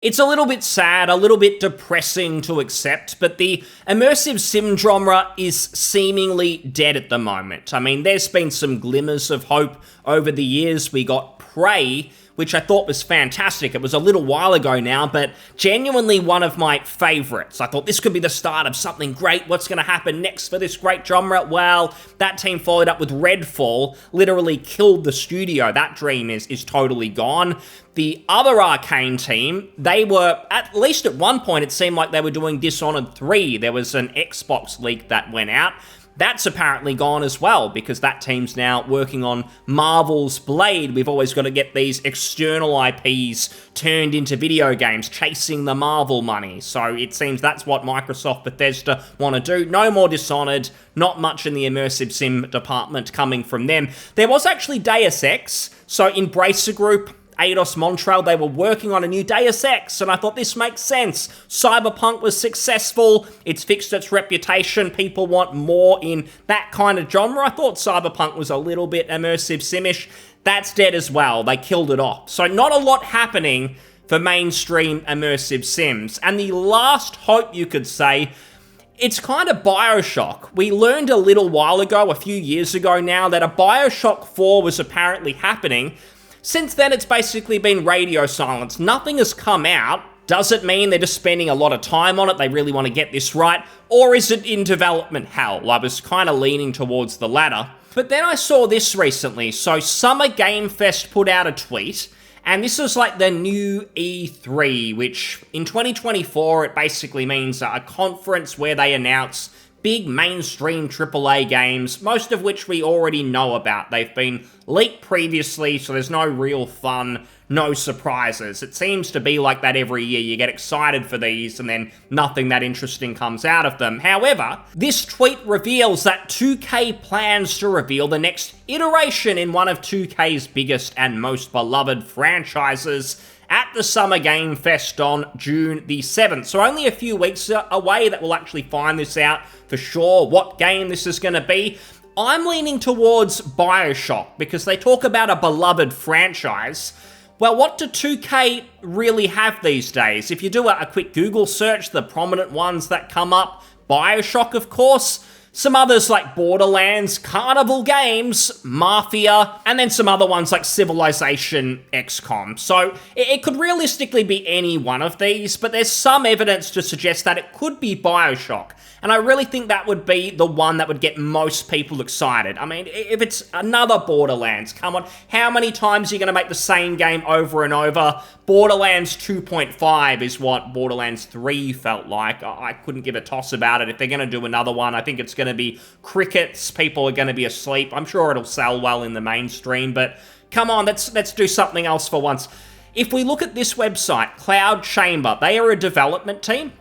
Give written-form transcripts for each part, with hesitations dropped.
It's a little bit sad, a little bit depressing to accept, but the immersive sim genre is seemingly dead at the moment. I mean, there's been some glimmers of hope over the years. We got Prey, which I thought was fantastic. It was a little while ago now, but genuinely one of my favorites. I thought this could be the start of something great. What's going to happen next for this great genre? Well, that team followed up with Redfall, literally killed the studio. That dream is totally gone. The other Arcane team, they were, at least at one point, it seemed like they were doing Dishonored 3. There was an Xbox leak that went out. That's apparently gone as well, because that team's now working on Marvel's Blade. We've always got to get these external IPs turned into video games, chasing the Marvel money. So it seems that's what Microsoft Bethesda want to do. No more Dishonored, not much in the immersive sim department coming from them. There was actually Deus Ex, so Embracer Group, Eidos Montreal, they were working on a new Deus Ex, and I thought this makes sense. Cyberpunk was successful, it's fixed its reputation, people want more in that kind of genre. I thought Cyberpunk was a little bit immersive simish. That's dead as well, they killed it off. So not a lot happening for mainstream immersive sims. And the last hope, you could say, it's kind of Bioshock. We learned a little while ago, a few years ago now, that a Bioshock 4 was apparently happening. Since then, it's basically been radio silence. Nothing has come out. Does it mean they're just spending a lot of time on it? They really want to get this right? Or is it in development hell? I was kind of leaning towards the latter. But then I saw this recently. So Summer Game Fest put out a tweet, and this is like the new E3, which in 2024, it basically means a conference where they announce big mainstream AAA games, most of which we already know about. They've been leaked previously, so there's no real fun, no surprises. It seems to be like that every year. You get excited for these, and then nothing that interesting comes out of them. However, this tweet reveals that 2K plans to reveal the next iteration in one of 2K's biggest and most beloved franchises at the Summer Game Fest on June the 7th. So only a few weeks away that we'll actually find this out for sure, what game this is going to be. I'm leaning towards Bioshock, because they talk about a beloved franchise. Well, what do 2K really have these days? If you do a quick Google search, the prominent ones that come up, Bioshock, of course, some others like Borderlands, Carnival Games, Mafia, and then some other ones like Civilization, XCOM. So it could realistically be any one of these, but there's some evidence to suggest that it could be Bioshock. And I really think that would be the one that would get most people excited. I mean, if it's another Borderlands, come on, how many times are you going to make the same game over and over? Borderlands 2.5 is what Borderlands 3 felt like. I couldn't give a toss about it. If they're going to do another one, I think it's going to be crickets. People are going to be asleep. I'm sure it'll sell well in the mainstream, but come on, let's do something else for once. If we look at this website, Cloud Chamber, they are a development team.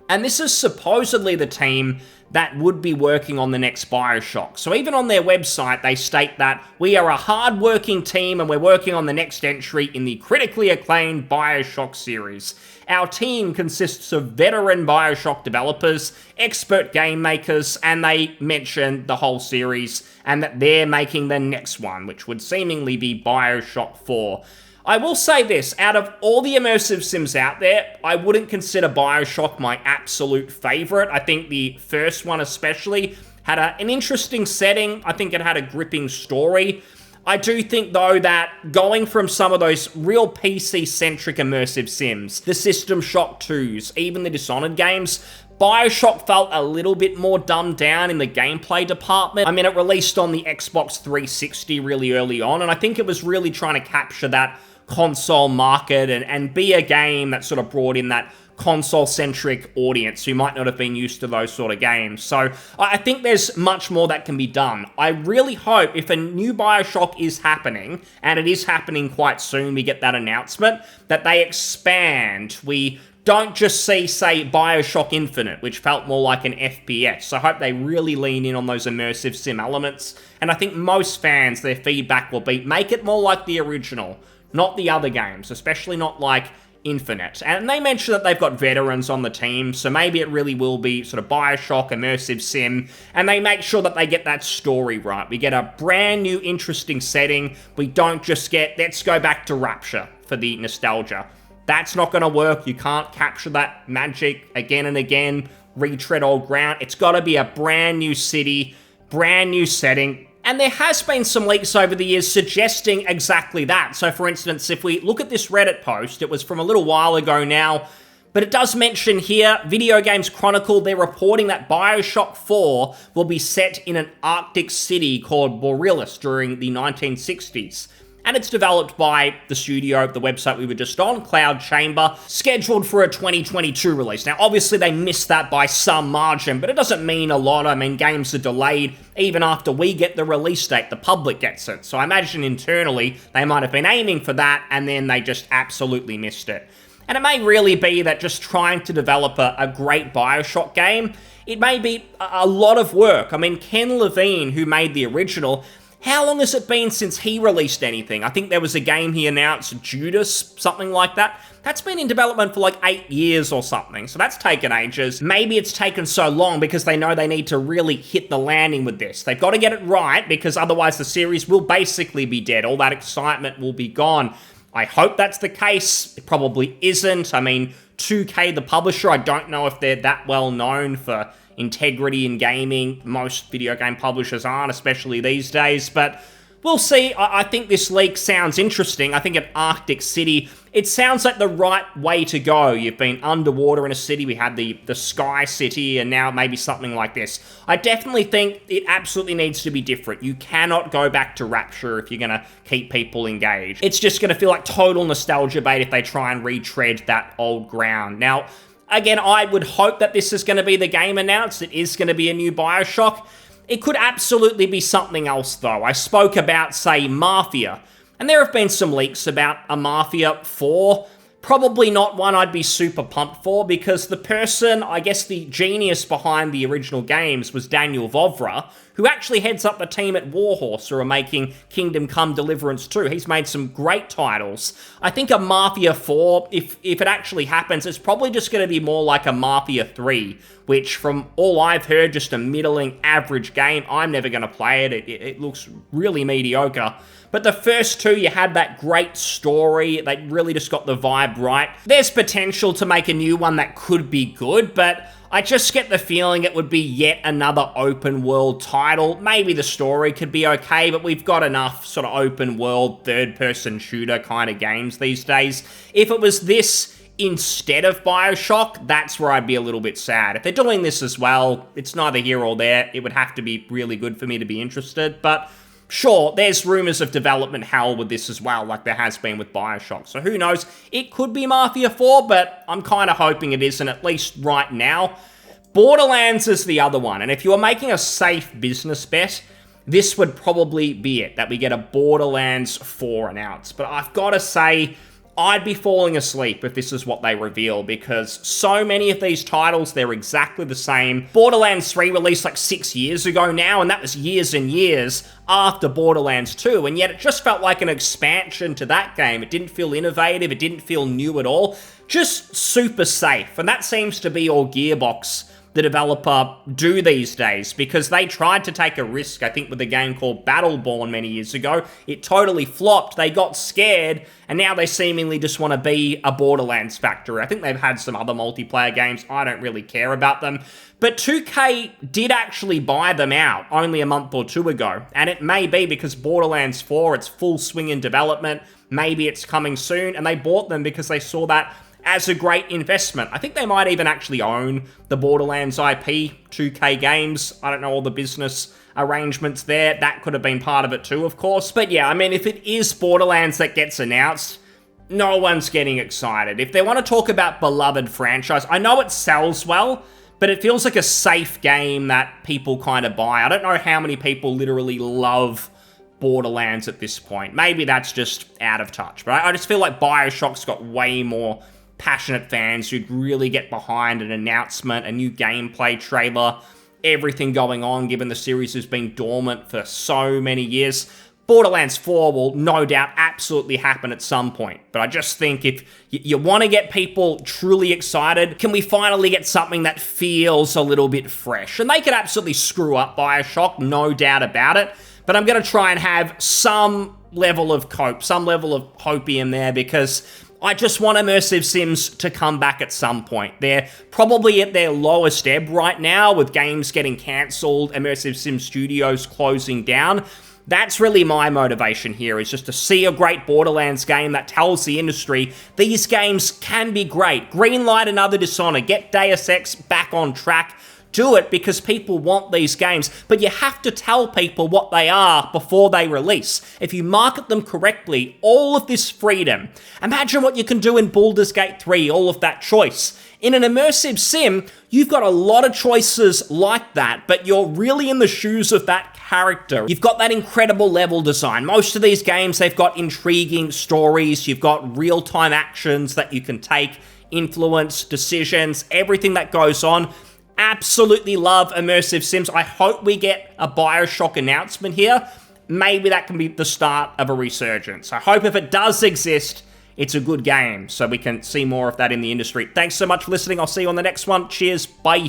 And this is supposedly the team that would be working on the next Bioshock. So even on their website, they state that we are a hard-working team and we're working on the next entry in the critically acclaimed Bioshock series. Our team consists of veteran Bioshock developers, expert game makers, and they mention the whole series and that they're making the next one, which would seemingly be Bioshock 4. I will say this, out of all the immersive sims out there, I wouldn't consider Bioshock my absolute favorite. I think the first one especially had an interesting setting. I think it had a gripping story. I do think, though, that going from some of those real PC-centric immersive sims, the System Shock 2s, even the Dishonored games, Bioshock felt a little bit more dumbed down in the gameplay department. I mean, it released on the Xbox 360 really early on, and I think it was really trying to capture that console market and be a game that sort of brought in that console-centric audience who might not have been used to those sort of games. So I think there's much more that can be done. I really hope if a new Bioshock is happening, and it is happening quite soon, we get that announcement, that they expand. We don't just see, say, Bioshock Infinite, which felt more like an FPS. I hope they really lean in on those immersive sim elements. And I think most fans, their feedback will be, make it more like the original, not the other games, especially not like Infinite. And they mention that they've got veterans on the team, so maybe it really will be sort of Bioshock, immersive sim, and they make sure that they get that story right. We get a brand new, interesting setting. We don't just get, let's go back to Rapture for the nostalgia. That's not going to work. You can't capture that magic again and again, retread old ground. It's got to be a brand new city, brand new setting. And there has been some leaks over the years suggesting exactly that. So for instance, if we look at this Reddit post, it was from a little while ago now, but it does mention here, Video Games Chronicle, they're reporting that Bioshock 4 will be set in an Arctic city called Borderlands during the 1960s. And it's developed by the studio, the website we were just on, Cloud Chamber, scheduled for a 2022 release. Now, obviously, they missed that by some margin, but it doesn't mean a lot. I mean, games are delayed even after we get the release date, the public gets it. So I imagine internally, they might have been aiming for that, and then they just absolutely missed it. And it may really be that just trying to develop a great Bioshock game, it may be a lot of work. I mean, Ken Levine, who made the original, how long has it been since he released anything? I think there was a game he announced, Judas, something like that. That's been in development for like 8 years or something, so that's taken ages. Maybe it's taken so long because they know they need to really hit the landing with this. They've got to get it right because otherwise the series will basically be dead. All that excitement will be gone. I hope that's the case. It probably isn't. I mean, 2K, the publisher, I don't know if they're that well known for integrity in gaming. Most video game publishers aren't, especially these days, but we'll see. I think this leak sounds interesting. I think an Arctic city, it sounds like the right way to go. You've been underwater in a city, we had the Sky City, and now maybe something like this. I definitely think it absolutely needs to be different. You cannot go back to Rapture if you're going to keep people engaged. It's just going to feel like total nostalgia bait if they try and retread that old ground. Now, again, I would hope that this is going to be the game announced. It is going to be a new Bioshock. It could absolutely be something else, though. I spoke about, say, Mafia, and there have been some leaks about a Mafia 4. Probably not one I'd be super pumped for, because the person, I guess the genius behind the original games was Daniel Vovra, who actually heads up the team at Warhorse, who are making Kingdom Come Deliverance 2. He's made some great titles. I think a Mafia 4, if it actually happens, it's probably just going to be more like a Mafia 3, which from all I've heard, just a middling average game. I'm never going to play it. It looks really mediocre. But the first two, you had that great story. They really just got the vibe right. There's potential to make a new one that could be good, but I just get the feeling it would be yet another open world title. Maybe the story could be okay, but we've got enough sort of open world, third-person shooter kind of games these days. If it was this instead of Bioshock, that's where I'd be a little bit sad. If they're doing this as well, it's neither here or there. It would have to be really good for me to be interested, but sure, there's rumors of development hell with this as well, like there has been with Bioshock. So who knows? It could be Mafia 4, but I'm kind of hoping it isn't, at least right now. Borderlands is the other one, and if you were making a safe business bet, this would probably be it, that we get a Borderlands 4 announced. But I've got to say, I'd be falling asleep if this is what they reveal, because so many of these titles, they're exactly the same. Borderlands 3 released like 6 years ago now, and that was years and years after Borderlands 2, and yet it just felt like an expansion to that game. It didn't feel innovative, it didn't feel new at all, just super safe, and that seems to be all Gearbox, the developer, do these days, because they tried to take a risk, I think, with a game called Battleborn many years ago. It totally flopped, they got scared, and now they seemingly just want to be a Borderlands factory. I think they've had some other multiplayer games, I don't really care about them, but 2K did actually buy them out only a month or two ago, and it may be because Borderlands 4, it's full swing in development, maybe it's coming soon, and they bought them because they saw that as a great investment. I think they might even actually own the Borderlands IP, 2K Games. I don't know all the business arrangements there. That could have been part of it too, of course. But yeah, I mean, if it is Borderlands that gets announced, no one's getting excited. If they want to talk about beloved franchise, I know it sells well, but it feels like a safe game that people kind of buy. I don't know how many people literally love Borderlands at this point. Maybe that's just out of touch, but I just feel like Bioshock's got way more passionate fans who'd really get behind an announcement, a new gameplay trailer, everything going on, given the series has been dormant for so many years. Borderlands 4 will no doubt absolutely happen at some point, but I just think if you want to get people truly excited, can we finally get something that feels a little bit fresh? And they could absolutely screw up Bioshock, no doubt about it, but I'm going to try and have some level of cope, some level of hopium there, because I just want immersive sims to come back at some point. They're probably at their lowest ebb right now, with games getting cancelled, immersive sim studios closing down. That's really my motivation here, is just to see a great Borderlands game that tells the industry these games can be great. Greenlight another Dishonored, get Deus Ex back on track. Do it because people want these games, but you have to tell people what they are before they release. If you market them correctly, all of this freedom. Imagine what you can do in Baldur's Gate 3, all of that choice. In an immersive sim, you've got a lot of choices like that, but you're really in the shoes of that character. You've got that incredible level design. Most of these games, they've got intriguing stories. You've got real-time actions that you can take, influence, decisions, everything that goes on. Absolutely love immersive sims. I hope we get a Bioshock announcement here. Maybe that can be the start of a resurgence. I hope if it does exist, it's a good game, so we can see more of that in the industry. Thanks so much for listening. I'll see you on the next one. Cheers. Bye.